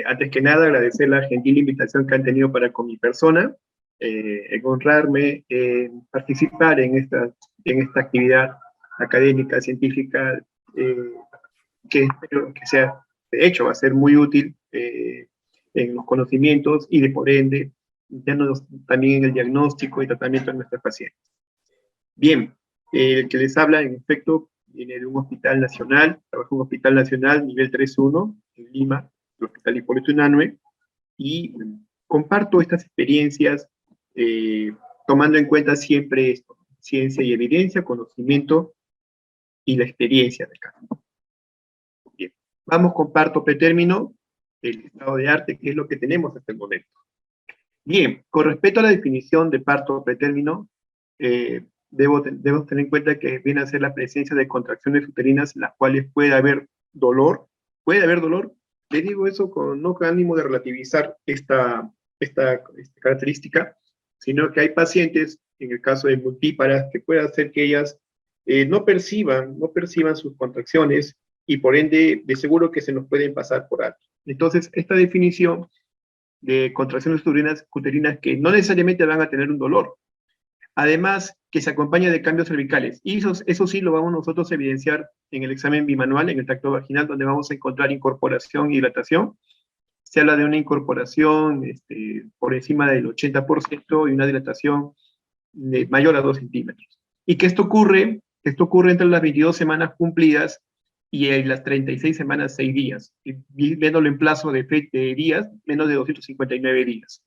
Antes que nada, agradecer la gentil invitación que han tenido para con mi persona, en honrarme, en participar en esta actividad académica, científica, eh, que espero que sea, de hecho, va a ser muy útil en los conocimientos y de por ende también en el diagnóstico y tratamiento de nuestros pacientes. Bien, el que les habla, en efecto, viene de un hospital nacional, trabaja en un hospital nacional nivel 3.1 en Lima, el Hospital Hipólito Unanue, y comparto estas experiencias tomando en cuenta siempre esto, ciencia y evidencia, conocimiento y la experiencia del caso. Bien, vamos con parto pretérmino, el estado de arte, que es lo que tenemos hasta el momento. Bien, con respecto a la definición de parto pretérmino, debemos tener en cuenta que viene a ser la presencia de contracciones uterinas, las cuales puede haber dolor. Le digo eso no con ánimo de relativizar esta característica, sino que hay pacientes, en el caso de multíparas, que puede hacer que ellas no perciban sus contracciones y por ende de seguro que se nos pueden pasar por alto. Entonces, esta definición de contracciones uterinas que no necesariamente van a tener un dolor. Además, que se acompaña de cambios cervicales. Y eso sí lo vamos nosotros a evidenciar en el examen bimanual, en el tracto vaginal, donde vamos a encontrar incorporación y dilatación. Se habla de una incorporación por encima del 80% y una dilatación mayor a 2 centímetros. Y que esto ocurre entre las 22 semanas cumplidas y en las 36 semanas 6 días, viéndolo en plazo de días, menos de 259 días.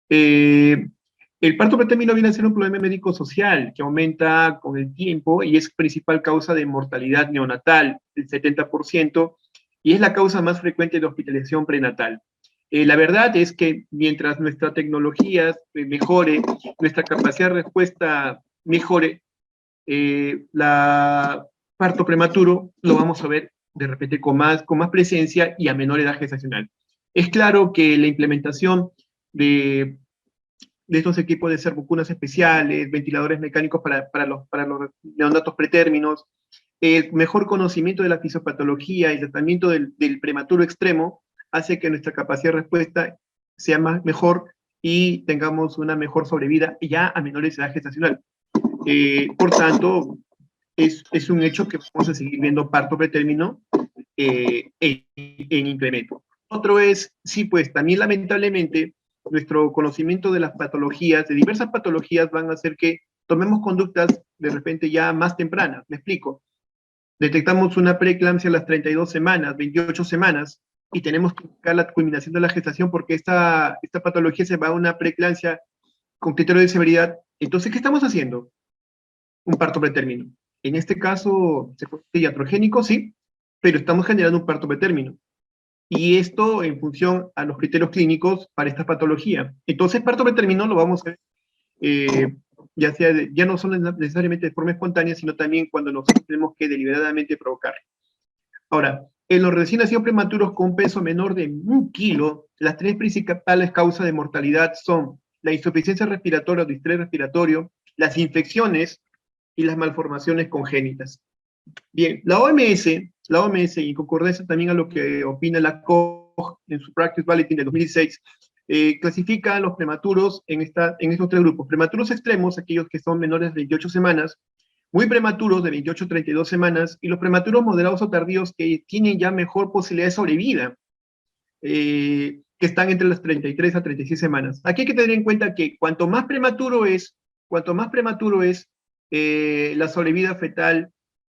El parto pretérmino viene a ser un problema médico-social que aumenta con el tiempo y es principal causa de mortalidad neonatal, el 70%, y es la causa más frecuente de hospitalización prenatal. La verdad es que mientras nuestra tecnología mejore, nuestra capacidad de respuesta mejore, la parto prematuro lo vamos a ver de repente con más presencia y a menor edad gestacional. Es claro que la implementación de estos equipos de servocunas especiales, ventiladores mecánicos para los neonatos pretérminos, el mejor conocimiento de la fisiopatología y el tratamiento del prematuro extremo hace que nuestra capacidad de respuesta sea mejor y tengamos una mejor sobrevida ya a menores edad gestacional. Por tanto, es un hecho que vamos a seguir viendo parto pretérmino en incremento. Otro es, sí, pues también lamentablemente nuestro conocimiento de las patologías, de diversas patologías, van a hacer que tomemos conductas de repente ya más tempranas. Me explico. Detectamos una preeclampsia a las 32 semanas, 28 semanas, y tenemos que buscar la culminación de la gestación porque esta patología se va a una preeclampsia con criterio de severidad. Entonces, ¿qué estamos haciendo? Un parto pretérmino. En este caso, iatrogénico, sí, pero estamos generando un parto pretérmino. Y esto en función a los criterios clínicos para esta patología. Entonces, parto pretérmino lo vamos a ver, ya no son necesariamente de forma espontánea, sino también cuando nosotros tenemos que deliberadamente provocar. Ahora, en los recién nacidos prematuros con peso menor de 1 kilo, las 3 principales causas de mortalidad son la insuficiencia respiratoria o distrés respiratorio, las infecciones y las malformaciones congénitas. Bien, la OMS, y en concordancia también a lo que opina la COG en su Practice Bulletin de 2016, clasifica a los prematuros en estos 3 grupos. Prematuros extremos, aquellos que son menores de 28 semanas, muy prematuros de 28 a 32 semanas, y los prematuros moderados o tardíos que tienen ya mejor posibilidad de sobrevida, que están entre las 33 a 36 semanas. Aquí hay que tener en cuenta que cuanto más prematuro es, la sobrevida fetal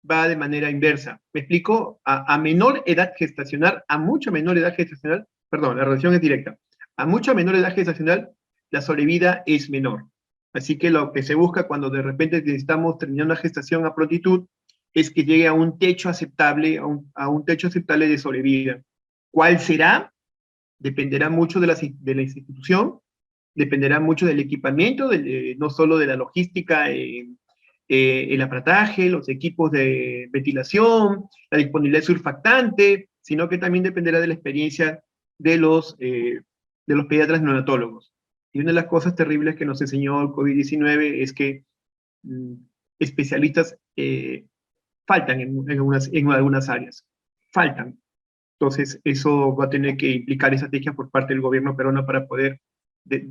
va de manera inversa. ¿Me explico? A menor edad gestacional, a mucha menor edad gestacional, perdón, la relación es directa, a mucha menor edad gestacional, la sobrevida es menor. Así que lo que se busca cuando de repente necesitamos terminar una gestación a prontitud es que llegue a un techo aceptable, a un techo aceptable de sobrevida. ¿Cuál será? Dependerá mucho de la institución, dependerá mucho del equipamiento, no solo de la logística, el aparataje, los equipos de ventilación, la disponibilidad de surfactante, sino que también dependerá de la experiencia de los pediatras neonatólogos. Y una de las cosas terribles que nos enseñó el COVID-19 es que especialistas faltan en algunas áreas. Faltan. Entonces, eso va a tener que implicar estrategias por parte del gobierno peruano para poder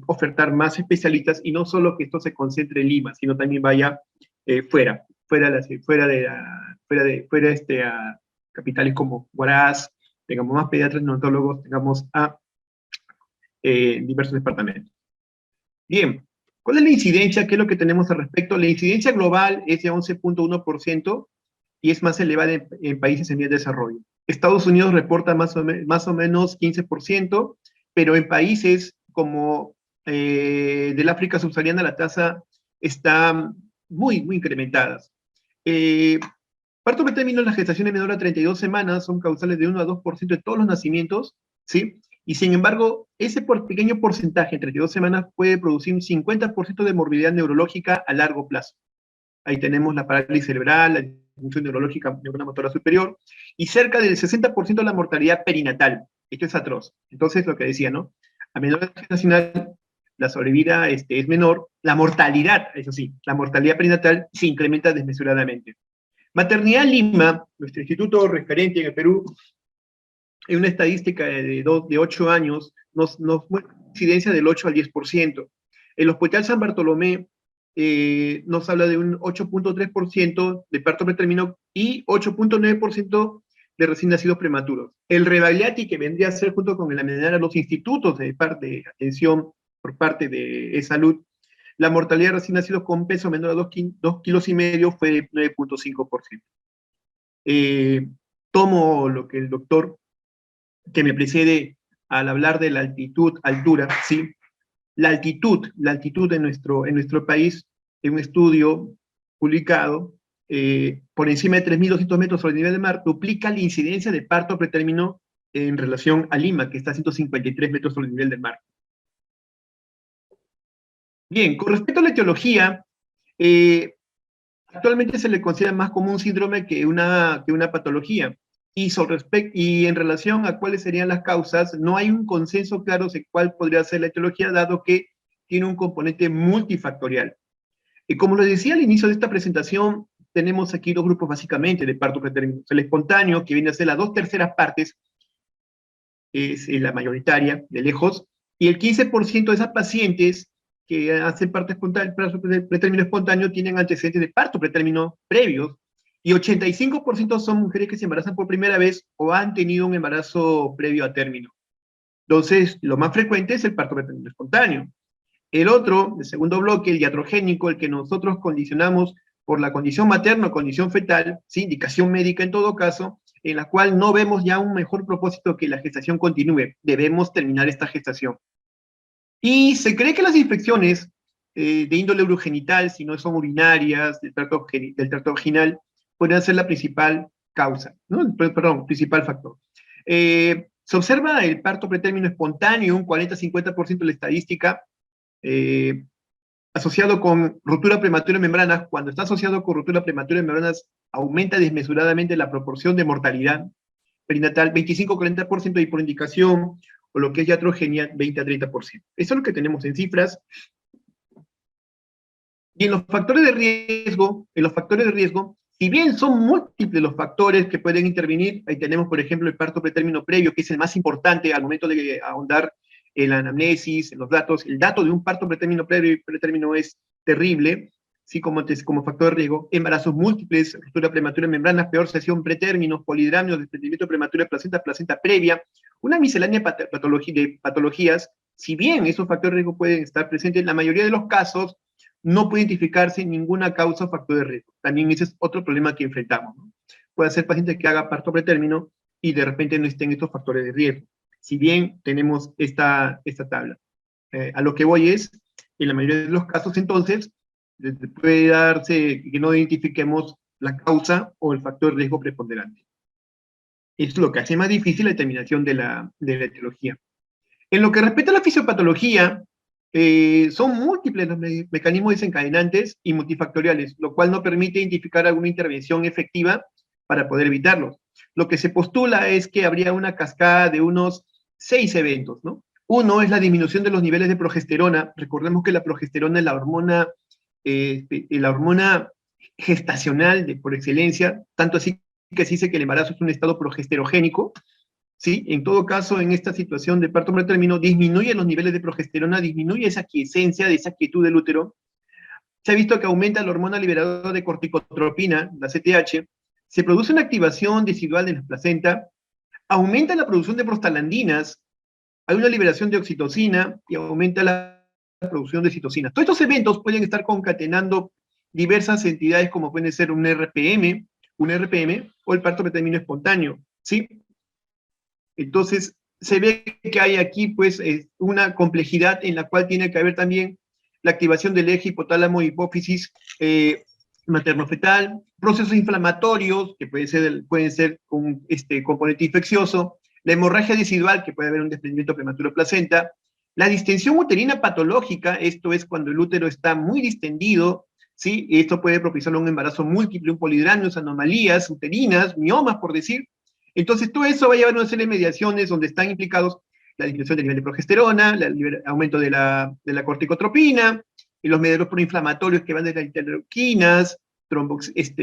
ofertar más especialistas, y no solo que esto se concentre en Lima, sino también vaya a capitales como Huaraz, tengamos más pediatras, neonatólogos, tengamos a diversos departamentos. Bien, ¿cuál es la incidencia? ¿Qué es lo que tenemos al respecto? La incidencia global es de 11.1% y es más elevada en países en vías de desarrollo. Estados Unidos reporta más o menos 15%, pero en países como del África subsahariana la tasa está muy, muy incrementada. Parto pretérmino, las gestaciones menores a 32 semanas son causales de 1 a 2% de todos los nacimientos, ¿sí? Y sin embargo, ese pequeño porcentaje, en 32 semanas, puede producir un 50% de morbilidad neurológica a largo plazo. Ahí tenemos la parálisis cerebral, la disfunción neurológica neuromotora superior, y cerca del 60% de la mortalidad perinatal. Esto es atroz. Entonces, lo que decía, ¿no? A menor edad gestacional, la sobrevida es menor, la mortalidad, eso sí, la mortalidad perinatal se incrementa desmesuradamente. Maternidad Lima, nuestro instituto referente en el Perú, en una estadística de 8 años, nos muestra incidencia del 8 al 10%. El Hospital San Bartolomé nos habla de un 8.3% de parto pretérmino y 8.9% de recién nacidos prematuros. El Rebagliati, que vendría a ser junto con el Amenar a los institutos de atención por parte de salud, la mortalidad de recién nacidos con peso menor a 2,5 kilos fue de 9.5%. Tomo lo que el doctor que me precede al hablar de la altura, ¿sí? La altitud en nuestro país, en un estudio publicado, por encima de 3.200 metros sobre el nivel del mar, duplica la incidencia de parto pretérmino en relación a Lima, que está a 153 metros sobre el nivel del mar. Bien, con respecto a la etiología, actualmente se le considera más como un síndrome que una patología. Y en relación a cuáles serían las causas, no hay un consenso claro de cuál podría ser la etiología, dado que tiene un componente multifactorial. Y como lo decía al inicio de esta presentación, tenemos aquí dos grupos básicamente de parto pretérmino. El espontáneo, que viene a ser las 2/3 partes, es la mayoritaria, de lejos, y el 15% de esas pacientes que hacen parto pretérmino espontáneo tienen antecedentes de parto pretérmino previos, y 85% son mujeres que se embarazan por primera vez o han tenido un embarazo previo a término. Entonces, lo más frecuente es el parto pretérmino espontáneo. El otro, el segundo bloque, el iatrogénico, el que nosotros condicionamos por la condición materna o condición fetal, ¿sí? Indicación médica en todo caso, en la cual no vemos ya un mejor propósito que la gestación continúe. Debemos terminar esta gestación. Y se cree que las infecciones de índole urogenital, si no son urinarias, del tracto vaginal, podrían ser la principal causa, ¿no? Perdón, principal factor. Se observa el parto pretérmino espontáneo, un 40-50% de la estadística, asociado con ruptura prematura de membranas. Cuando está asociado con ruptura prematura de membranas, aumenta desmesuradamente la proporción de mortalidad perinatal, 25-40%, y por indicación, o lo que es iatrogenia, 20-30%. Eso es lo que tenemos en cifras. Y en los factores de riesgo, si bien son múltiples los factores que pueden intervenir, ahí tenemos, por ejemplo, el parto pretérmino previo, que es el más importante al momento de ahondar en la anamnesis, en los datos. El dato de un parto pretérmino es terrible, ¿sí? Como factor de riesgo. Embarazos múltiples, ruptura prematura de membranas, peor sesión pretérminos, polidramios, desprendimiento prematuro de placenta previa, una miscelánea de patologías. Si bien esos factores de riesgo pueden estar presentes, en la mayoría de los casos no puede identificarse ninguna causa o factor de riesgo. También ese es otro problema que enfrentamos, ¿no? Puede ser paciente que haga parto pretérmino y de repente no estén estos factores de riesgo. Si bien tenemos esta tabla. A lo que voy es, en la mayoría de los casos, entonces, puede darse que no identifiquemos la causa o el factor de riesgo preponderante. Esto es lo que hace más difícil la determinación de la etiología. En lo que respecta a la fisiopatología, son múltiples los mecanismos desencadenantes y multifactoriales, lo cual no permite identificar alguna intervención efectiva para poder evitarlos. Lo que se postula es que habría una cascada de unos 6 eventos, ¿no? Uno es la disminución de los niveles de progesterona. Recordemos que la progesterona es la hormona gestacional por excelencia, tanto así que se dice que el embarazo es un estado progesterogénico, ¿sí? En todo caso, en esta situación de parto pretérmino, disminuye los niveles de progesterona, disminuye esa quiesencia, de esa quietud del útero. Se ha visto que aumenta la hormona liberadora de corticotropina, la CTH, se produce una activación residual de la placenta, aumenta la producción de prostaglandinas, hay una liberación de oxitocina y aumenta la producción de citocina. Todos estos eventos pueden estar concatenando diversas entidades como pueden ser un RPM o el parto pretérmino espontáneo, ¿sí? Entonces, se ve que hay aquí pues una complejidad en la cual tiene que haber también la activación del eje hipotálamo hipófisis materno-fetal, procesos inflamatorios que pueden ser un componente infeccioso, la hemorragia residual, que puede haber un desprendimiento prematuro de placenta, la distensión uterina patológica, esto es cuando el útero está muy distendido, ¿sí? Y esto puede propiciar un embarazo múltiple, un polidramios, anomalías uterinas, miomas, por decir. Entonces, todo eso va a llevar a una serie de mediaciones donde están implicados la disminución del nivel de progesterona, el aumento de la corticotropina, y los mediadores proinflamatorios que van de las interleuquinas,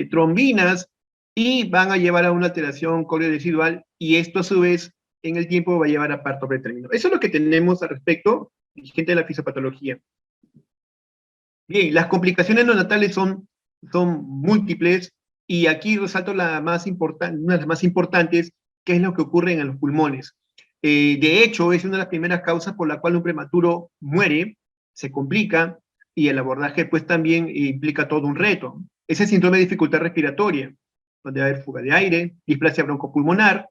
trombinas, y van a llevar a una alteración coleoresidual, y esto a su vez en el tiempo va a llevar a parto pretérmino. Eso es lo que tenemos al respecto, gente de la fisiopatología. Bien, las complicaciones neonatales son múltiples, y aquí resalto una de las más importantes, que es lo que ocurre en los pulmones. De hecho, es una de las primeras causas por la cual un prematuro muere, se complica, y el abordaje pues también implica todo un reto. Es el síndrome de dificultad respiratoria, donde va a haber fuga de aire, displasia broncopulmonar,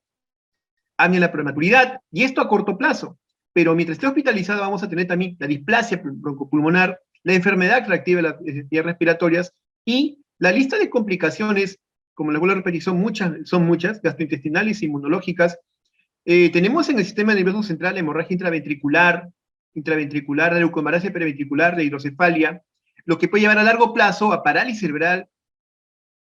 apnea en la prematuridad, y esto a corto plazo. Pero mientras esté hospitalizado vamos a tener también la displasia broncopulmonar, la enfermedad reactiva de las vías respiratorias, y la lista de complicaciones, como les vuelvo a repetir, son muchas, gastrointestinales, inmunológicas. Tenemos en el sistema nervioso central la hemorragia intraventricular, la leucomalacia periventricular, la hidrocefalia, lo que puede llevar a largo plazo a parálisis cerebral,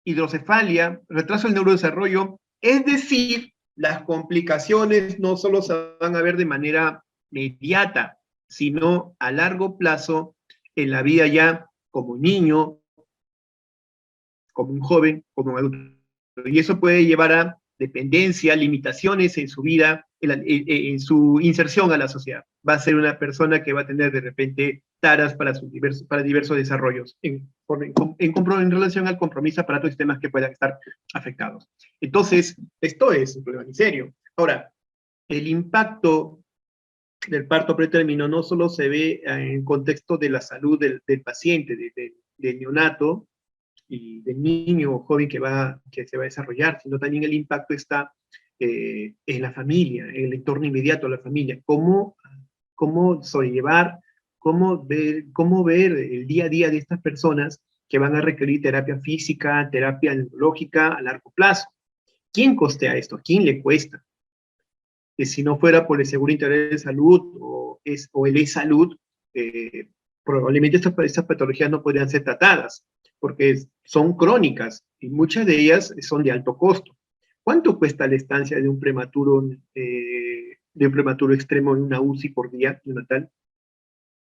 hidrocefalia, retraso del neurodesarrollo, es decir, las complicaciones no solo se van a ver de manera inmediata, sino a largo plazo en la vida ya como niño, como un joven, como un adulto. Y eso puede llevar a dependencia, limitaciones en su vida, en su inserción a la sociedad. Va a ser una persona que va a tener de repente taras para diversos desarrollos en relación al compromiso para otros sistemas que puedan estar afectados. Entonces, esto es un problema en serio. Ahora, el impacto del parto pretérmino no solo se ve en contexto de la salud del paciente, del neonato, y del niño o joven que se va a desarrollar, sino también el impacto está en la familia, en el entorno inmediato de la familia. Cómo sobrellevar, cómo ver el día a día de estas personas que van a requerir terapia física, terapia neurológica a largo plazo. ¿Quién costea esto? ¿A quién le cuesta? Que si no fuera por el Seguro Integral de Salud o el e-Salud, probablemente estas patologías no podrían ser tratadas, porque son crónicas y muchas de ellas son de alto costo. ¿Cuánto cuesta la estancia de un prematuro extremo en una UCI por día neonatal?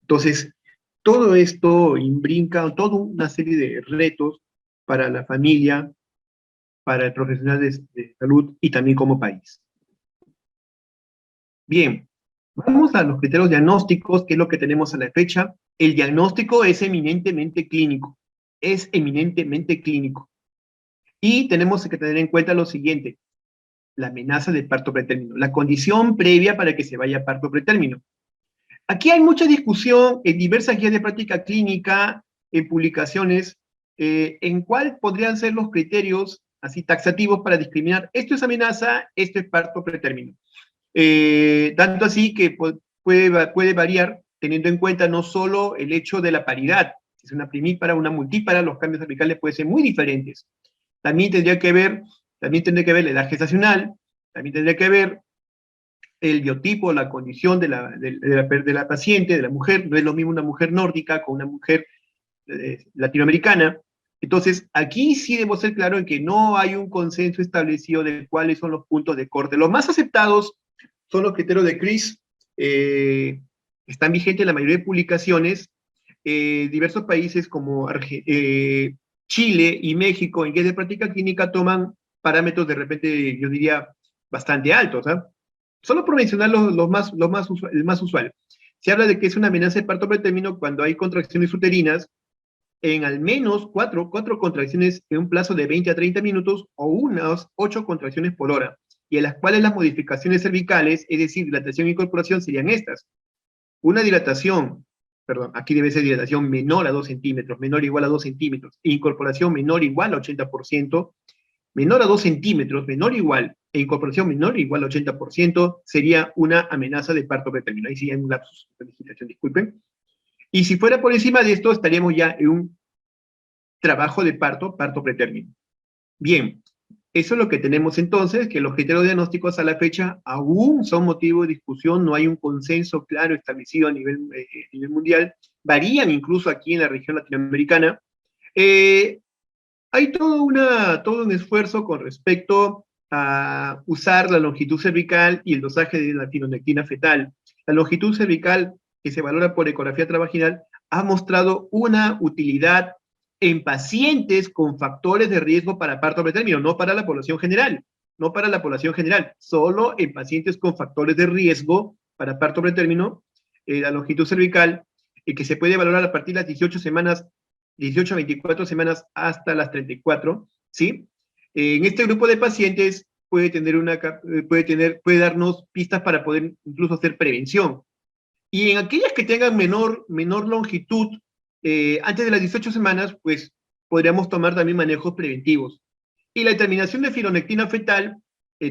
Entonces, todo esto imbrica toda una serie de retos para la familia, para el profesional de salud y también como país. Bien, vamos a los criterios diagnósticos, que es lo que tenemos a la fecha. El diagnóstico es eminentemente clínico. Es eminentemente clínico. Y tenemos que tener en cuenta lo siguiente: la amenaza de parto pretérmino, la condición previa para que se vaya a parto pretérmino. Aquí hay mucha discusión en diversas guías de práctica clínica, en publicaciones, en cuál podrían ser los criterios así taxativos para discriminar: esto es amenaza, esto es parto pretérmino. Tanto así que puede variar teniendo en cuenta no solo el hecho de la paridad, si es una primípara o una multípara, los cambios apicales pueden ser muy diferentes. También tendría que ver la edad gestacional, también tendría que ver el biotipo, la condición de la paciente, de la mujer. No es lo mismo una mujer nórdica con una mujer latinoamericana. Entonces, aquí sí debo ser claro en que no hay un consenso establecido de cuáles son los puntos de corte. Los más aceptados son los criterios de CRIS, están vigentes en la mayoría de publicaciones. Diversos países como Chile y México en guías de práctica clínica toman parámetros de repente, yo diría, bastante altos, ¿eh? Solo por mencionar el más usual. Se habla de que es una amenaza de parto pretérmino cuando hay contracciones uterinas en al menos cuatro contracciones en un plazo de 20 a 30 minutos o unas 8 contracciones por hora, y en las cuales las modificaciones cervicales, es decir, dilatación e incorporación, serían estas. Una dilatación, perdón, aquí debe ser dilatación menor a 2 centímetros, menor o igual a 2 centímetros, e incorporación menor o igual a 80%, menor a 2 centímetros, menor o igual, e incorporación menor o igual a 80%, sería una amenaza de parto pretérmino. Ahí sí hay un lapsus de legislación, disculpen. Y si fuera por encima de esto, estaríamos ya en un trabajo de parto, parto pretérmino. Bien, eso es lo que tenemos entonces, que los criterios diagnósticos a la fecha aún son motivo de discusión, no hay un consenso claro establecido a nivel mundial, varían incluso aquí en la región latinoamericana. Hay todo un esfuerzo con respecto a usar la longitud cervical y el dosaje de la tironectina fetal. La longitud cervical, que se valora por ecografía transvaginal, ha mostrado una utilidad en pacientes con factores de riesgo para parto pretérmino, no para la población general, no para la población general, solo en pacientes con factores de riesgo para parto pretérmino, la longitud cervical, que se puede valorar a partir de las 18 semanas, 18 a 24 semanas hasta las 34, ¿sí? En este grupo de pacientes puede darnos pistas para poder incluso hacer prevención. Y en aquellas que tengan menor longitud, antes de las 18 semanas, pues podríamos tomar también manejos preventivos. Y la determinación de fibronectina fetal,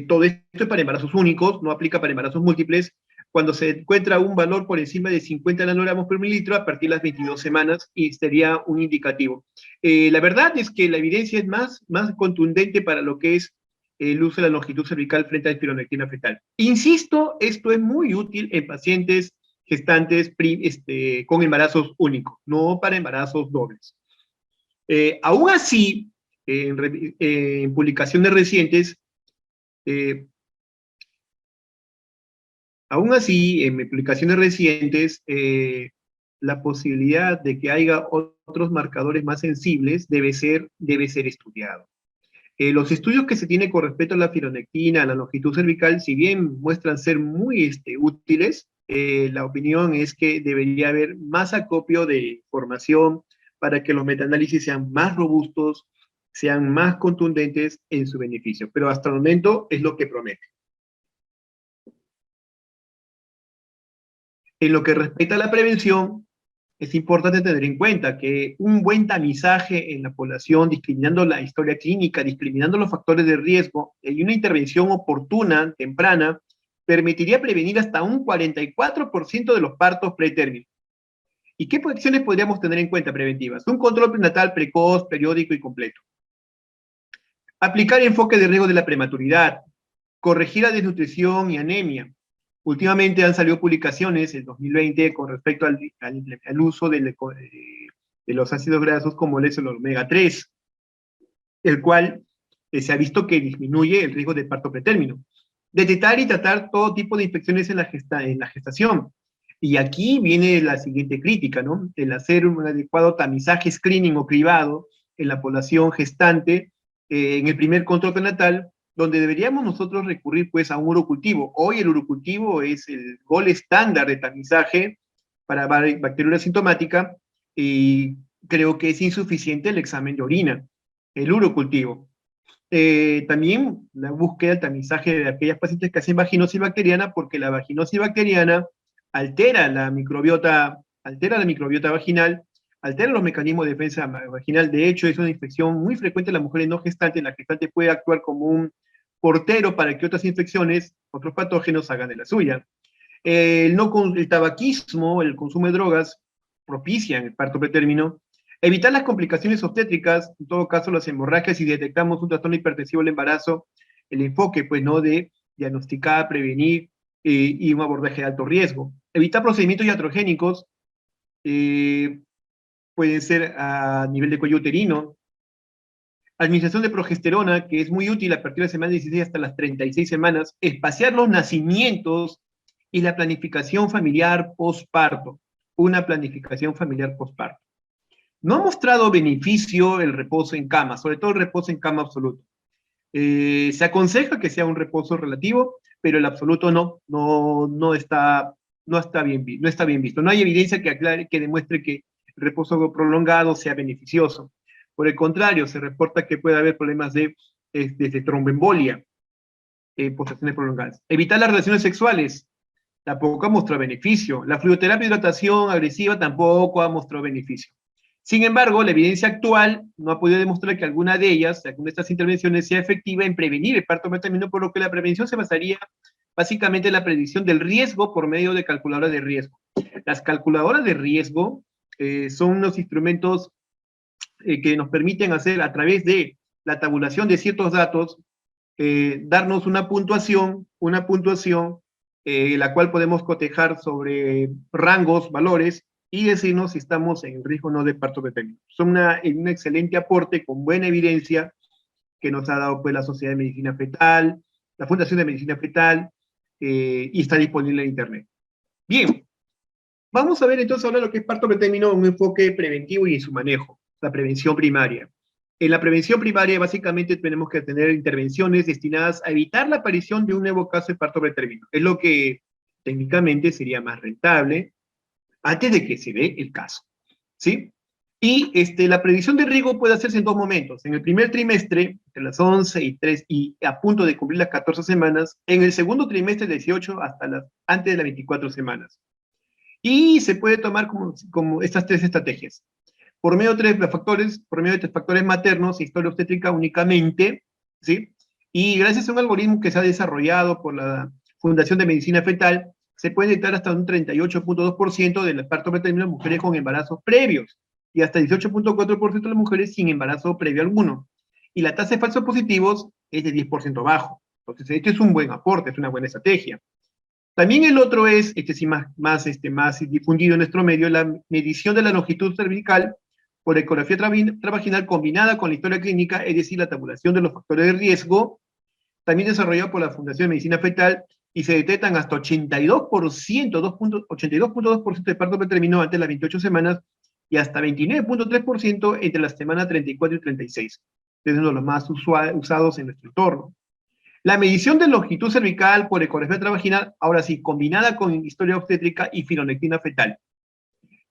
todo esto es para embarazos únicos, no aplica para embarazos múltiples, cuando se encuentra un valor por encima de 50 nanogramos por mililitro a partir de las 22 semanas, y sería un indicativo. La verdad es que la evidencia es más contundente para lo que es el uso de la longitud cervical frente a la fibronectina fetal. Insisto, esto es muy útil en pacientes gestantes con embarazos únicos, no para embarazos dobles. Aún así, en publicaciones recientes, la posibilidad de que haya otros marcadores más sensibles debe ser estudiado. Los estudios que se tienen con respecto a la fibronectina, a la longitud cervical, si bien muestran ser muy útiles, la opinión es que debería haber más acopio de información para que los metaanálisis sean más robustos, sean más contundentes en su beneficio. Pero hasta el momento es lo que promete. En lo que respecta a la prevención, es importante tener en cuenta que un buen tamizaje en la población, discriminando la historia clínica, discriminando los factores de riesgo, y una intervención oportuna, temprana, permitiría prevenir hasta un 44% de los partos pretérminos. ¿Y qué acciones podríamos tener en cuenta preventivas? Un control prenatal precoz, periódico y completo. Aplicar enfoque de riesgo de la prematuridad. Corregir la desnutrición y anemia. Últimamente han salido publicaciones en 2020 con respecto al uso de los ácidos grasos como el omega 3, el cual se ha visto que disminuye el riesgo de parto pretérmino. Detectar y tratar todo tipo de infecciones en la gestación. Y aquí viene la siguiente crítica, ¿no? El hacer un adecuado tamizaje, screening o cribado en la población gestante, en el primer control prenatal, donde deberíamos nosotros recurrir pues a un urocultivo. Hoy el urocultivo es el gol estándar de tamizaje para bacteriuria asintomática, y creo que es insuficiente el examen de orina, el urocultivo. También la búsqueda del tamizaje de aquellas pacientes que hacen vaginosis bacteriana, porque la vaginosis bacteriana altera la microbiota vaginal, altera los mecanismos de defensa vaginal. De hecho, es una infección muy frecuente en las mujeres no gestantes. La gestante puede actuar como un portero para que otras infecciones, otros patógenos hagan de la suya. El tabaquismo, el consumo de drogas propician el parto pretérmino. Evitar las complicaciones obstétricas, en todo caso las hemorragias, si detectamos un trastorno hipertensivo del embarazo, el enfoque, pues, ¿no?, de diagnosticar, prevenir y un abordaje de alto riesgo. Evitar procedimientos iatrogénicos, pueden ser a nivel de cuello uterino. Administración de progesterona, que es muy útil a partir de la semana 16 hasta las 36 semanas. Espaciar los nacimientos y la planificación familiar postparto. Una planificación familiar postparto. No ha mostrado beneficio el reposo en cama, sobre todo el reposo en cama absoluto. Se aconseja que sea un reposo relativo, pero el absoluto no está bien visto. No hay evidencia que aclare, que demuestre que el reposo prolongado sea beneficioso. Por el contrario, se reporta que puede haber problemas de tromboembolia, postraciones prolongadas. Evitar las relaciones sexuales tampoco ha mostrado beneficio. La fluidoterapia de hidratación agresiva tampoco ha mostrado beneficio. Sin embargo, la evidencia actual no ha podido demostrar que alguna de ellas, alguna de estas intervenciones, sea efectiva en prevenir el parto pretermino, por lo que la prevención se basaría básicamente en la predicción del riesgo por medio de calculadoras de riesgo. Las calculadoras de riesgo son unos instrumentos que nos permiten hacer, a través de la tabulación de ciertos datos, darnos una puntuación, la cual podemos cotejar sobre rangos, valores, y decirnos si estamos en riesgo o no de parto pretermino. Son un excelente aporte con buena evidencia que nos ha dado pues, la Sociedad de Medicina Fetal, la Fundación de Medicina Fetal, y está disponible en Internet. Bien, vamos a ver entonces ahora lo que es parto pretermino, un enfoque preventivo y en su manejo, la prevención primaria. En la prevención primaria, básicamente, tenemos que tener intervenciones destinadas a evitar la aparición de un nuevo caso de parto pretermino. Es lo que técnicamente sería más rentable antes de que se dé el caso, ¿sí? Y la predicción de riesgo puede hacerse en dos momentos. En el primer trimestre, entre las 11 y a punto de cumplir las 14 semanas. En el segundo trimestre, 18 antes de las 24 semanas. Y se puede tomar como estas tres estrategias. Por medio de tres factores maternos, historia obstétrica únicamente, ¿sí? Y gracias a un algoritmo que se ha desarrollado por la Fundación de Medicina Fetal, se puede detectar hasta un 38.2% del parto pretermino en mujeres con embarazos previos y hasta 18.4% de las mujeres sin embarazo previo alguno. Y la tasa de falsos positivos es de 10% bajo. Entonces, este es un buen aporte, es una buena estrategia. También el otro es, más difundido en nuestro medio, la medición de la longitud cervical por ecografía transvaginal combinada con la historia clínica, es decir, la tabulación de los factores de riesgo, también desarrollado por la Fundación de Medicina Fetal, y se detectan hasta 82.2% de parto pretermino antes de las 28 semanas y hasta 29.3% entre las semanas 34 y 36. Es uno de los más usados en nuestro entorno. La medición de longitud cervical por ecografía transvaginal, ahora sí, combinada con historia obstétrica y fibronectina fetal.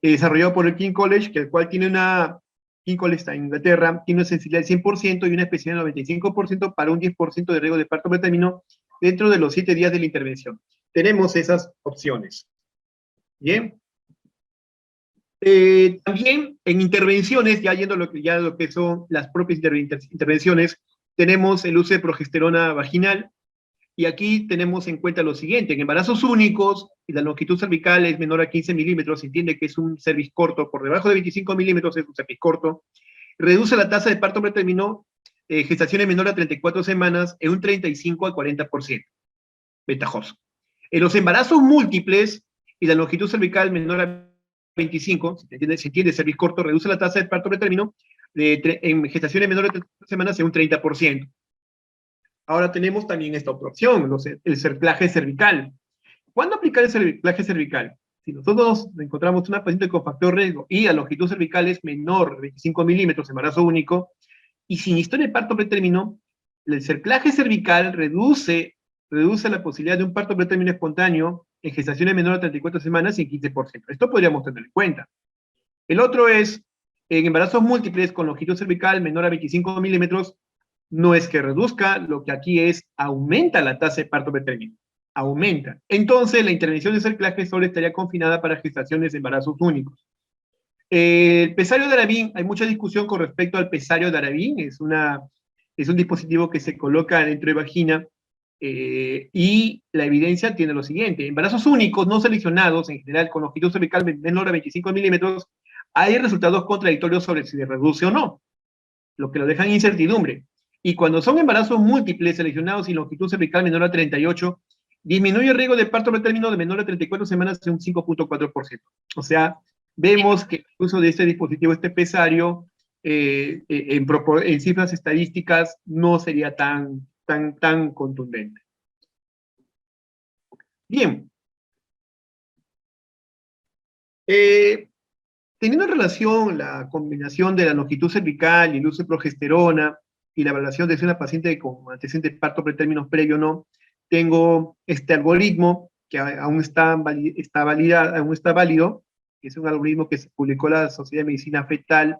Desarrollado por el King College, King College está en Inglaterra, tiene una sensibilidad del 100% y una especificidad del 95% para un 10% de riesgo de parto pretermino dentro de los 7 días de la intervención. Tenemos esas opciones. Bien. También en intervenciones, ya yendo a lo que son las propias intervenciones, tenemos el uso de progesterona vaginal, y aquí tenemos en cuenta lo siguiente: en embarazos únicos, y la longitud cervical es menor a 15 milímetros, se entiende que es un cervix corto, por debajo de 25 milímetros es un cervix corto, reduce la tasa de parto pretermino, gestaciones menor a 34 semanas, en un 35 al 40%, ventajoso. En los embarazos múltiples, y la longitud cervical menor a 25, se entiende cervix corto, reduce la tasa de parto pretermino en gestaciones menores de 34 semanas en un 30%. Ahora tenemos también esta otra opción, el cerclaje cervical. ¿Cuándo aplicar el cerclaje cervical? Si nosotros encontramos una paciente con factor de riesgo y la longitud cervical es menor de 25 milímetros, embarazo único, y sin historia de parto pretermino, el cerclaje cervical reduce la posibilidad de un parto pretermino espontáneo en gestaciones menores a 34 semanas en 15%. Esto podríamos tener en cuenta. El otro es, en embarazos múltiples con longitud cervical menor a 25 milímetros, no es que reduzca, lo que aquí es, aumenta la tasa de parto pretermino. Aumenta. Entonces, la intervención de cerclaje solo estaría confinada para gestaciones de embarazos únicos. El pesario de Arabin, hay mucha discusión con respecto al pesario de Arabin, es un dispositivo que se coloca dentro de vagina, y la evidencia tiene lo siguiente: embarazos únicos no seleccionados, en general con longitud cervical menor a 25 milímetros, hay resultados contradictorios sobre si se reduce o no, lo que lo deja en incertidumbre. Y cuando son embarazos múltiples seleccionados y longitud cervical menor a 38, disminuye el riesgo de parto pretermino de menor a 34 semanas en un 5.4%. O sea, vemos que el uso de este dispositivo, este pesario, en cifras estadísticas no sería tan contundente. Bien. Teniendo en relación la combinación de la longitud cervical y el uso de progesterona y la evaluación de si una paciente con antecedente de parto pretérminos previo o no, tengo este algoritmo que aún está válido, que es un algoritmo que se publicó la Sociedad de Medicina Fetal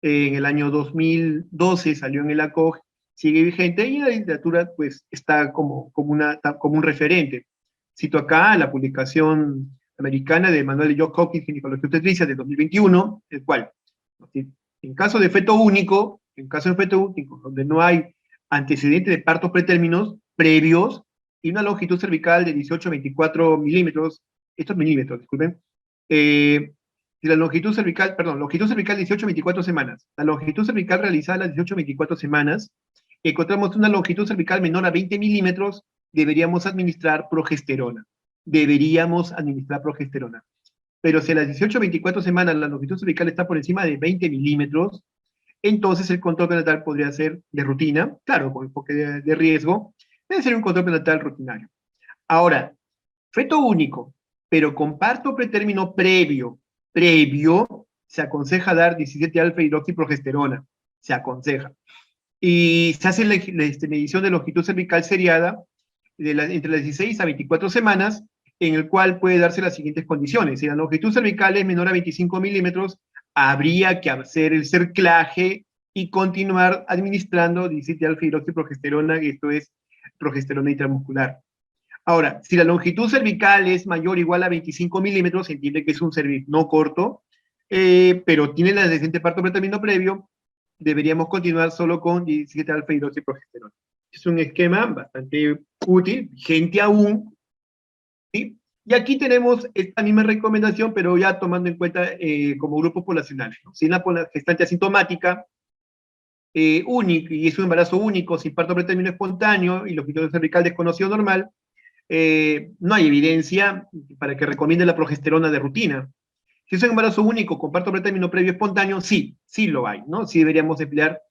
en el año 2012, salió en el ACOG, sigue vigente, y en la literatura pues está como un referente. Cito acá la publicación americana de Manuel de Johns Hopkins Ginecología Obstetricia de 2021, el cual, en caso de feto único, donde no hay antecedente de partos pretérminos previos y una longitud cervical de 18 a 24 milímetros, estos milímetros, disculpen, si la longitud cervical, perdón, longitud cervical 18 a 24 semanas, la longitud cervical realizada a las 18 a 24 semanas, encontramos una longitud cervical menor a 20 milímetros, deberíamos administrar progesterona. Pero si a las 18 a 24 semanas la longitud cervical está por encima de 20 milímetros, entonces el control prenatal podría ser de rutina, claro, con enfoque de riesgo, debe ser un control prenatal rutinario. Ahora, feto único, pero con parto pretérmino previo, se aconseja dar 17-alfa-hidroxiprogesterona, se aconseja. Y se hace la medición de longitud cervical seriada entre las 16 a 24 semanas, en el cual puede darse las siguientes condiciones. Si la longitud cervical es menor a 25 milímetros, habría que hacer el cerclaje y continuar administrando 17-alfa-hidroxiprogesterona, esto es progesterona intramuscular. Ahora, si la longitud cervical es mayor o igual a 25 milímetros, se entiende que es un cervix no corto, pero tiene la antecedente parto pretérmino previo, deberíamos continuar solo con 17-alfa-hidroxiprogesterona. Es un esquema bastante útil, vigente aún, ¿sí? Y aquí tenemos esta misma recomendación, pero ya tomando en cuenta como grupos poblacionales, ¿no? Si es una gestante asintomática, único, y es un embarazo único, sin parto pretérmino espontáneo y longitud cervical desconocido normal, no hay evidencia para que recomiende la progesterona de rutina. Si es un embarazo único con parto pretérmino previo espontáneo, sí lo hay, ¿no? Sí deberíamos emplear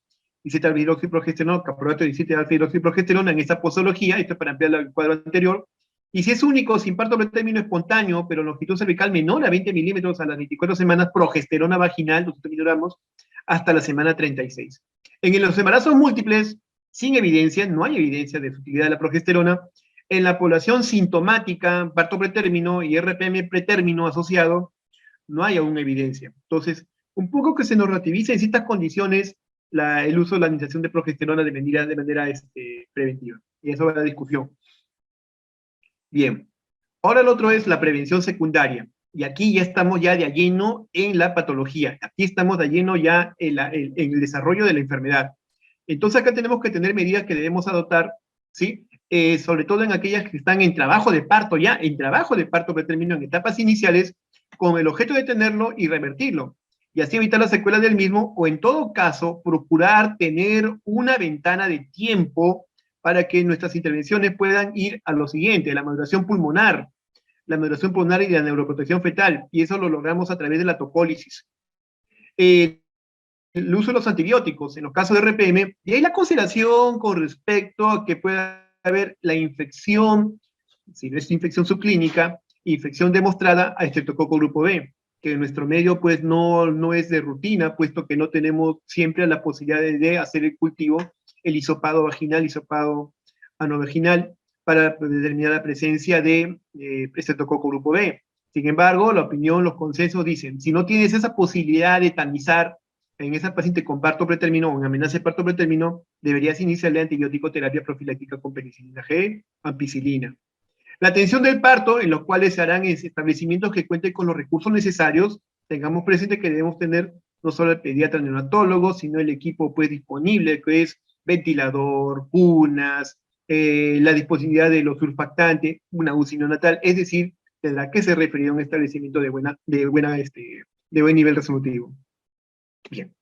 17-alfa-hidroxiprogesterona, caproato de 17-alfa-hidroxiprogesterona en esa posología, esto es para ampliar el cuadro anterior. Y si es único, sin parto pretérmino espontáneo, pero longitud cervical menor a 20 milímetros a las 24 semanas, progesterona vaginal, 200 miligramos, hasta la semana 36. En los embarazos múltiples, sin evidencia, no hay evidencia de utilidad de la progesterona. En la población sintomática, parto pretérmino y RPM pretérmino asociado, no hay aún evidencia. Entonces, un poco que se nos relativice en ciertas condiciones el uso de la administración de progesterona de manera preventiva. Y eso va a la discusión. Bien. Ahora el otro es la prevención secundaria. Y aquí ya estamos ya de lleno en la patología. Aquí estamos de lleno ya en el desarrollo de la enfermedad. Entonces acá tenemos que tener medidas que debemos adoptar, ¿sí? Sobre todo en aquellas que están en trabajo de parto ya, en trabajo de parto pretérmino en etapas iniciales, con el objeto de tenerlo y revertirlo, y así evitar las secuelas del mismo, o en todo caso, procurar tener una ventana de tiempo para que nuestras intervenciones puedan ir a lo siguiente, la maduración pulmonar y la neuroprotección fetal, y eso lo logramos a través de la tocólisis. El uso de los antibióticos en los casos de RPM, y hay la consideración con respecto a que pueda haber la infección, si no es infección subclínica, infección demostrada a estreptococo grupo B, que en nuestro medio pues no es de rutina, puesto que no tenemos siempre la posibilidad de hacer el cultivo, el hisopado vaginal, hisopado anovaginal, para determinar la presencia de estreptococo grupo B. Sin embargo, la opinión, los consensos dicen, si no tienes esa posibilidad de tamizar en esa paciente con parto pretérmino o en amenaza de parto pretérmino, deberías iniciarle antibiótico terapia profiláctica con penicilina G, ampicilina. La atención del parto, en los cuales se harán establecimientos que cuenten con los recursos necesarios, tengamos presente que debemos tener no solo el pediatra neonatólogo, sino el equipo pues disponible, que es ventilador, cunas, la disponibilidad de los surfactantes, una UCI neonatal, es decir, tendrá que ser referido a un establecimiento de buen nivel resolutivo. Bien.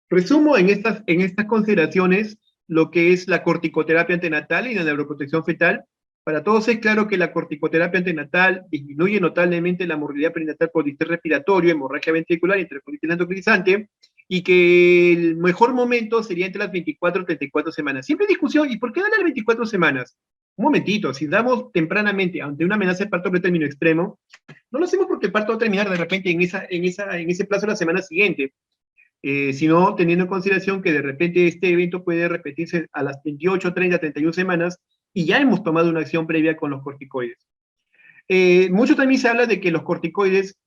Resumo en estas consideraciones lo que es la corticoterapia antenatal y la neuroprotección fetal. Para todos es claro que la corticoterapia antenatal disminuye notablemente la morbilidad perinatal por distrés respiratorio, hemorragia ventricular y intercolitis endocrinizante, y que el mejor momento sería entre las 24 y 34 semanas. Siempre hay discusión, ¿y por qué dan las 24 semanas? Un momentito, si damos tempranamente ante una amenaza de parto pretérmino extremo, no lo hacemos porque el parto va a terminar de repente en ese plazo de la semana siguiente. sino teniendo en consideración que de repente este evento puede repetirse a las 28, 30, 31 semanas, y ya hemos tomado una acción previa con los corticoides. Mucho también se habla de que los corticoides,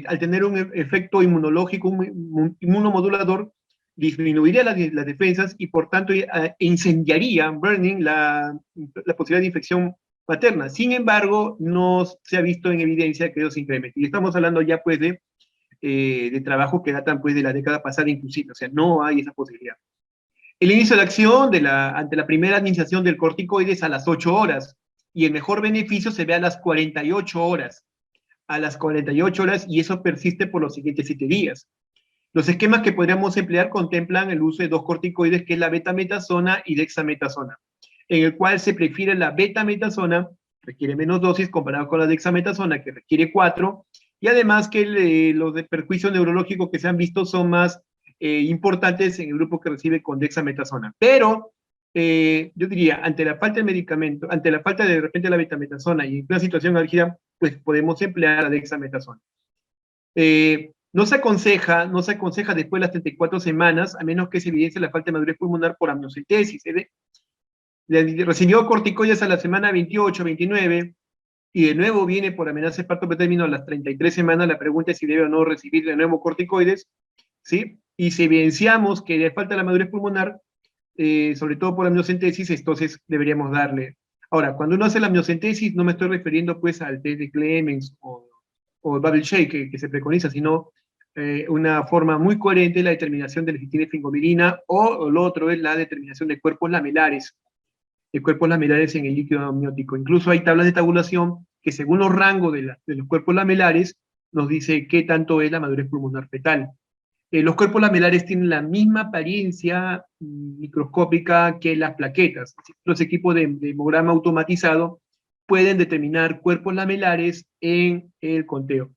al tener un efecto inmunológico, un inmunomodulador, disminuiría las defensas y por tanto incendiaría, burning, la posibilidad de infección materna. Sin embargo, no se ha visto en evidencia que ellos se incrementen. Y estamos hablando ya pues de trabajos que datan pues de la década pasada inclusive, o sea, no hay esa posibilidad. El inicio de acción ante la primera administración del corticoide es a las 8 horas, y el mejor beneficio se ve a las 48 horas. A las 48 horas, y eso persiste por los siguientes 7 días. Los esquemas que podríamos emplear contemplan el uso de dos corticoides, que es la betametasona y dexametasona, en el cual se prefiere la betametasona, requiere menos dosis comparado con la dexametasona, que requiere 4, y además que los de perjuicio neurológico que se han visto son más importantes en el grupo que recibe con dexametasona. Pero yo diría, ante la falta de medicamento, ante la falta de repente la betametasona y en una situación álgida, pues podemos emplear la dexametasona. No se aconseja después de las 34 semanas, a menos que se evidencie la falta de madurez pulmonar por amniocentesis. Recibió corticoides a la semana 28, 29, y de nuevo viene por amenaza de parto pretérmino a las 33 semanas. La pregunta es si debe o no recibir de nuevo corticoides, ¿sí? Y si evidenciamos que le falta la madurez pulmonar, sobre todo por amniocentesis, entonces deberíamos darle. Ahora, cuando uno hace la amniocentesis, no me estoy refiriendo pues al test de Clemens o Bubble Shake que se preconiza, sino una forma muy coherente la determinación de la legitimina o lo otro es la determinación de cuerpos lamelares en el líquido amniótico. Incluso hay tablas de tabulación que según los rangos de los cuerpos lamelares nos dice qué tanto es la madurez pulmonar fetal. Los cuerpos lamelares tienen la misma apariencia microscópica que las plaquetas. Los equipos de hemograma automatizado pueden determinar cuerpos lamelares en el conteo.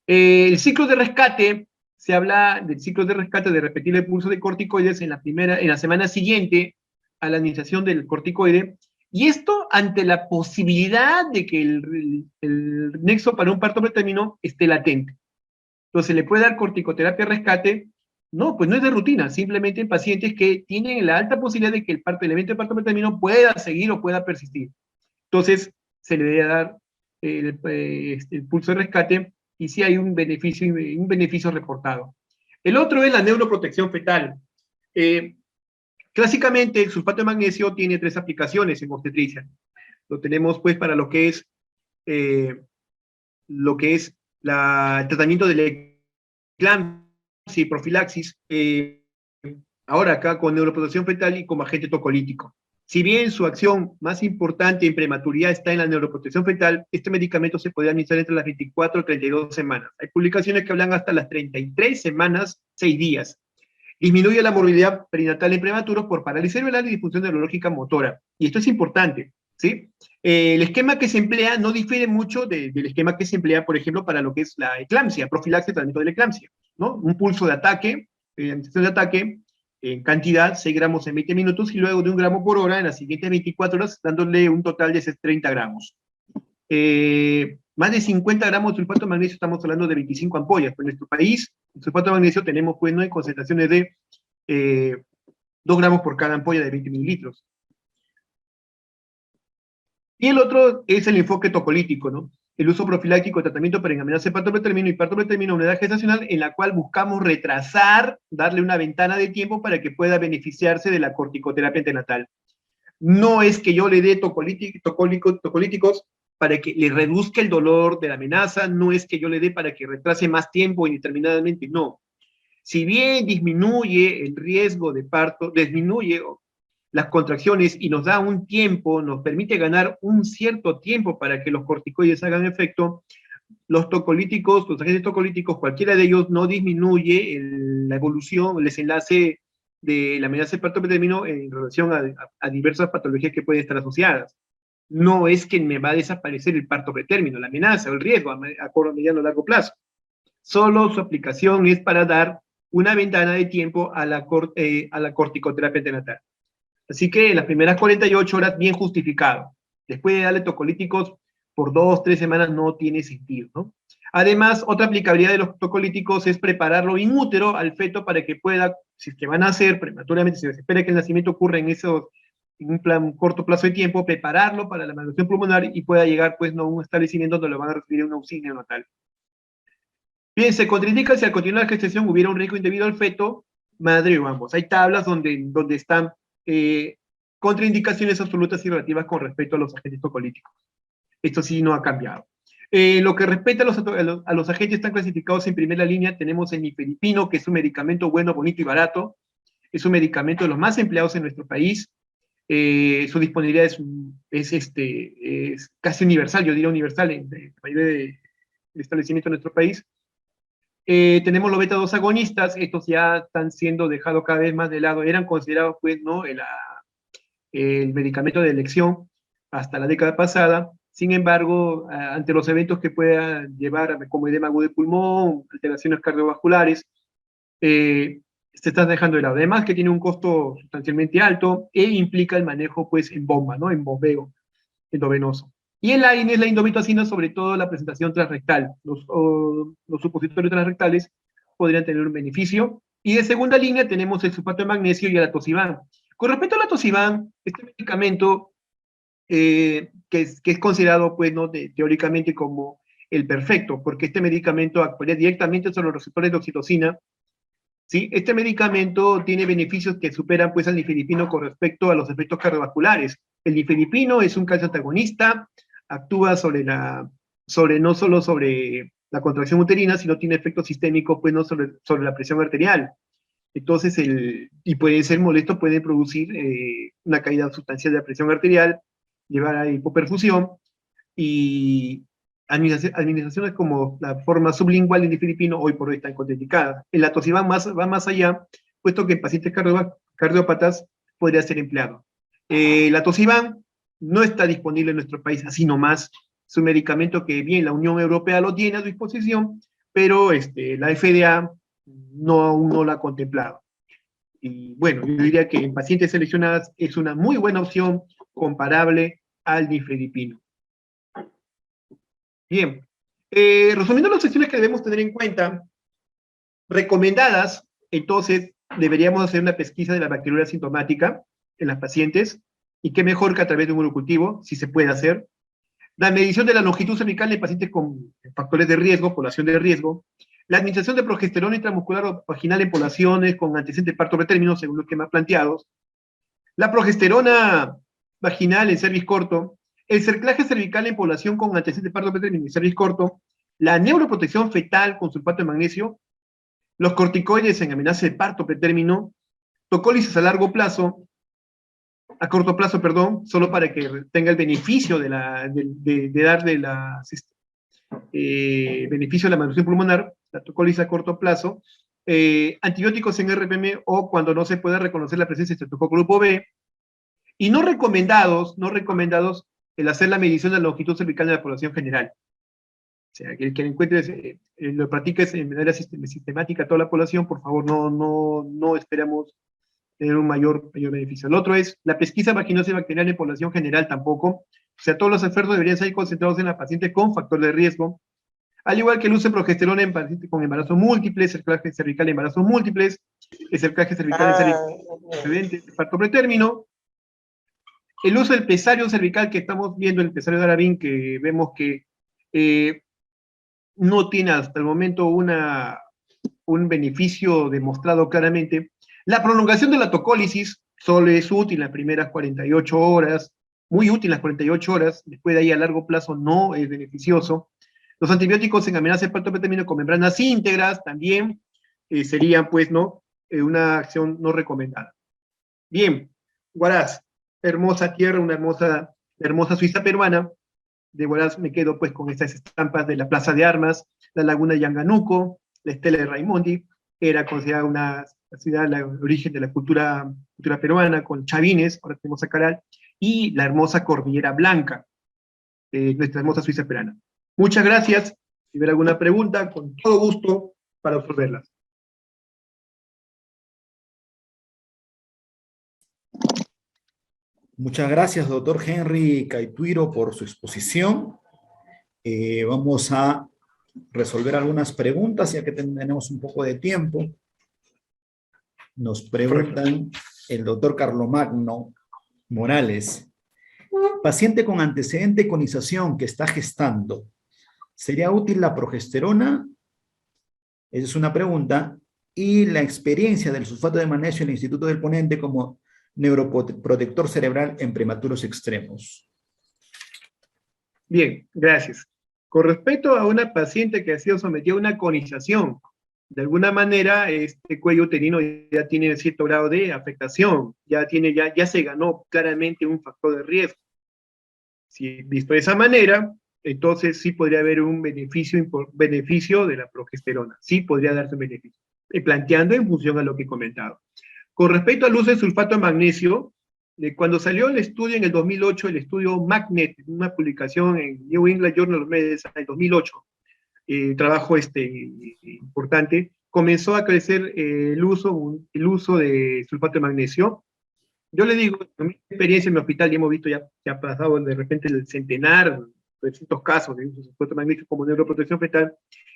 El ciclo de rescate, se habla del ciclo de rescate de repetir el pulso de corticoides en la semana siguiente a la administración del corticoide, y esto ante la posibilidad de que el nexo para un parto pretérmino esté latente. Entonces, ¿le puede dar corticoterapia rescate? No, pues no es de rutina, simplemente en pacientes que tienen la alta posibilidad de que el evento de parto pretérmino pueda seguir o pueda persistir. Entonces, se le debe dar el pulso de rescate y si hay un beneficio reportado. El otro es la neuroprotección fetal. Clásicamente, el sulfato de magnesio tiene 3 aplicaciones en obstetricia. Lo tenemos pues para lo que es el tratamiento de la eclampsia y profilaxis, ahora acá con neuroprotección fetal y como agente tocolítico. Si bien su acción más importante en prematuridad está en la neuroprotección fetal, este medicamento se puede administrar entre las 24 y 32 semanas. Hay publicaciones que hablan hasta las 33 semanas, 6 días. Disminuye la morbilidad perinatal en prematuros por parálisis cerebral y disfunción neurológica motora. Y esto es importante, ¿sí? El esquema que se emplea no difiere mucho del esquema que se emplea, por ejemplo, para lo que es la eclampsia, profilaxis, tratamiento de la eclampsia, ¿no? Un pulso de ataque, en cantidad, 6 gramos en 20 minutos, y luego de 1 gramo por hora en las siguientes 24 horas, dándole un total de 30 gramos. Más de 50 gramos de sulfato de magnesio, estamos hablando de 25 ampollas. Pues en nuestro país, el sulfato de magnesio tenemos pues, ¿no?, en concentraciones de 2 gramos por cada ampolla de 20 mililitros. Y el otro es el enfoque tocolítico, ¿no? El uso profiláctico de tratamiento para amenaza de parto pretérmino y parto pretérmino a una edad gestacional, en la cual buscamos retrasar, darle una ventana de tiempo para que pueda beneficiarse de la corticoterapia antenatal. No es que yo le dé tocolíticos para que le reduzca el dolor de la amenaza, no es que yo le dé para que retrase más tiempo indeterminadamente, no. Si bien disminuye el riesgo de parto, disminuye las contracciones y nos da un tiempo, nos permite ganar un cierto tiempo para que los corticoides hagan efecto, los tocolíticos, los agentes tocolíticos, cualquiera de ellos no disminuye la evolución, el desenlace de la amenaza de parto pretérmino en relación a diversas patologías que pueden estar asociadas. No es que me va a desaparecer el parto pretérmino, la amenaza o el riesgo a corto, mediano o largo plazo. Solo su aplicación es para dar una ventana de tiempo a la corticoterapia antenatal. Así que en las primeras 48 horas, bien justificado. Después de darle tocolíticos por 2, 3 semanas no tiene sentido, ¿no? Además, otra aplicabilidad de los tocolíticos es prepararlo in útero al feto para que pueda, si es que van a nacer prematuramente, si se espera que el nacimiento ocurra en un corto plazo de tiempo, prepararlo para la maduración pulmonar y pueda llegar, pues, no, a un establecimiento donde lo van a recibir un auxilio natal. Bien, se contraindica si al continuar la gestación hubiera un riesgo indebido al feto, madre o ambos. Hay tablas donde están contraindicaciones absolutas y relativas con respecto a los agentes tocolíticos. Esto sí no ha cambiado. Lo que respecta a los agentes están clasificados en primera línea, tenemos el nifedipino, que es un medicamento bueno, bonito y barato. Es un medicamento de los más empleados en nuestro país. Su disponibilidad es casi universal, yo diría universal en la mayoría de establecimientos en nuestro país. Tenemos los beta-2 agonistas, estos ya están siendo dejados cada vez más de lado, eran considerados, pues, ¿no?, el medicamento de elección hasta la década pasada. Sin embargo, ante los eventos que puedan llevar, como edema agudo de pulmón, alteraciones cardiovasculares, se está dejando de lado. Además que tiene un costo sustancialmente alto e implica el manejo, pues, en bomba, ¿no?, en bombeo endovenoso. Y en la AINE, la indomitacina, sobre todo la presentación transrectal. Los supositorios transrectales podrían tener un beneficio. Y de segunda línea tenemos el sulfato de magnesio y el atosiban. Con respecto al atosiban, este medicamento, que es considerado, pues, ¿no?, teóricamente como el perfecto, porque este medicamento actuaría directamente sobre los receptores de oxitocina. ¿Sí? Este medicamento tiene beneficios que superan, pues, al nifedipino con respecto a los efectos cardiovasculares. El nifedipino es un calcio antagonista, actúa no solo sobre la contracción uterina, sino tiene efectos sistémicos, pues, no sobre la presión arterial. Entonces, y puede ser molesto, puede producir una caída sustancial de la presión arterial, llevar a hipoperfusión, y administraciones como la forma sublingual del nifedipino hoy por hoy están contraindicadas. El atosiban va más allá, puesto que en pacientes cardiópatas podría ser empleado. El atosiban no está disponible en nuestro país así nomás. Es un medicamento que bien la Unión Europea lo tiene a su disposición, pero la FDA aún no lo ha contemplado. Y bueno, yo diría que en pacientes seleccionadas es una muy buena opción comparable al nifedipino. Bien, resumiendo las secciones que debemos tener en cuenta, recomendadas, entonces deberíamos hacer una pesquisa de la bacteriuria sintomática en las pacientes, y qué mejor que a través de un urocultivo, si se puede hacer. La medición de la longitud cervical en pacientes con factores de riesgo, población de riesgo. La administración de progesterona intramuscular o vaginal en poblaciones con antecedentes de parto pretérmino, según los esquemas planteados. La progesterona vaginal en cervix corto. El cerclaje cervical en población con antecedentes de parto pretérmino y cervix corto. La neuroprotección fetal con sulfato de magnesio. Los corticoides en amenaza de parto pretérmino. Tocólisis a corto plazo, perdón, solo para que tenga el beneficio de darle beneficio de la maduración pulmonar, la tocólisis a corto plazo, antibióticos en RPM o cuando no se pueda reconocer la presencia de estreptococo grupo B, y no recomendados el hacer la medición de la longitud cervical de la población general. O sea, que el que encuentre, lo practique de manera sistemática a toda la población, por favor, no esperamos tener un mayor beneficio. El otro es la pesquisa vaginosa y bacteriana en población general tampoco. O sea, todos los esfuerzos deberían ser concentrados en la paciente con factor de riesgo, al igual que el uso de progesterona en pacientes con embarazos múltiples, cerclaje cervical en embarazos múltiples, el cerclaje cervical en parto pretérmino, el uso del pesario cervical que estamos viendo, el pesario de Arabin, que vemos que no tiene hasta el momento un beneficio demostrado claramente. La prolongación de la tocólisis solo es útil las primeras 48 horas, muy útil las 48 horas, después de ahí a largo plazo no es beneficioso. Los antibióticos en amenaza de parto pretérmino con membranas íntegras también serían, pues, ¿no?, una acción no recomendada. Bien, Huaraz, hermosa tierra, una hermosa Suiza peruana. De Huaraz me quedo, pues, con estas estampas de la Plaza de Armas, la Laguna de Yanganuco, la Estela de Raimondi, era considerada una ciudad, el origen de la cultura peruana, con Chavines, ahora tenemos a Caral, y la hermosa Cordillera Blanca, nuestra hermosa Suiza peruana. Muchas gracias. Si hubiera alguna pregunta, con todo gusto para resolverlas. Muchas gracias, doctor Henry Caituiro, por su exposición. Vamos a resolver algunas preguntas, ya que tenemos un poco de tiempo. Nos Correcto. preguntan el doctor Carlomagno Morales. Paciente con antecedente de conización que está gestando, ¿sería útil la progesterona? Esa es una pregunta. Y la experiencia del sulfato de magnesio en el Instituto del Ponente como neuroprotector cerebral en prematuros extremos. Bien, gracias. Con respecto a una paciente que ha sido sometida a una conización, de alguna manera este cuello uterino ya tiene cierto grado de afectación, ya se ganó claramente un factor de riesgo. Si visto de esa manera, entonces sí podría haber un beneficio de la progesterona, sí podría darse un beneficio, planteando en función a lo que he comentado. Con respecto al uso de sulfato de magnesio, cuando salió el estudio en el 2008, el estudio MAGNET, una publicación en New England Journal of Medicine en el 2008, trabajo importante, comenzó a crecer el uso de sulfato de magnesio. Yo le digo, en mi experiencia en mi hospital, ya hemos visto ya que ha pasado de repente el centenar de distintos casos de uso de sulfato de magnesio como neuroprotección fetal,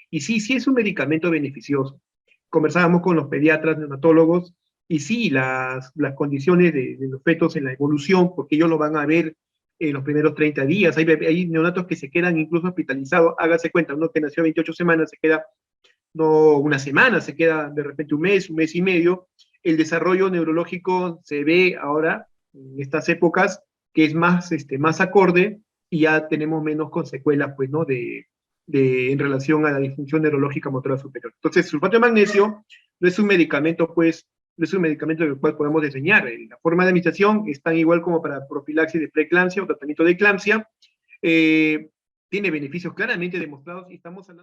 y sí, sí es un medicamento beneficioso. Conversábamos con los pediatras, neonatólogos, y sí, las condiciones de los fetos en la evolución, porque ellos lo van a ver en los primeros 30 días. Hay neonatos que se quedan incluso hospitalizados. Hágase cuenta, uno que nació 28 semanas se queda no una semana, se queda de repente un mes y medio. El desarrollo neurológico se ve ahora, en estas épocas, que es más acorde y ya tenemos menos consecuencias, pues, ¿no? En relación a la disfunción neurológica motora superior. Entonces, sulfato de magnesio no es un medicamento, pues, no es un medicamento del cual podemos diseñar. La forma de administración es tan igual como para profilaxis de preeclampsia o tratamiento de eclampsia. Tiene beneficios claramente demostrados y estamos hablando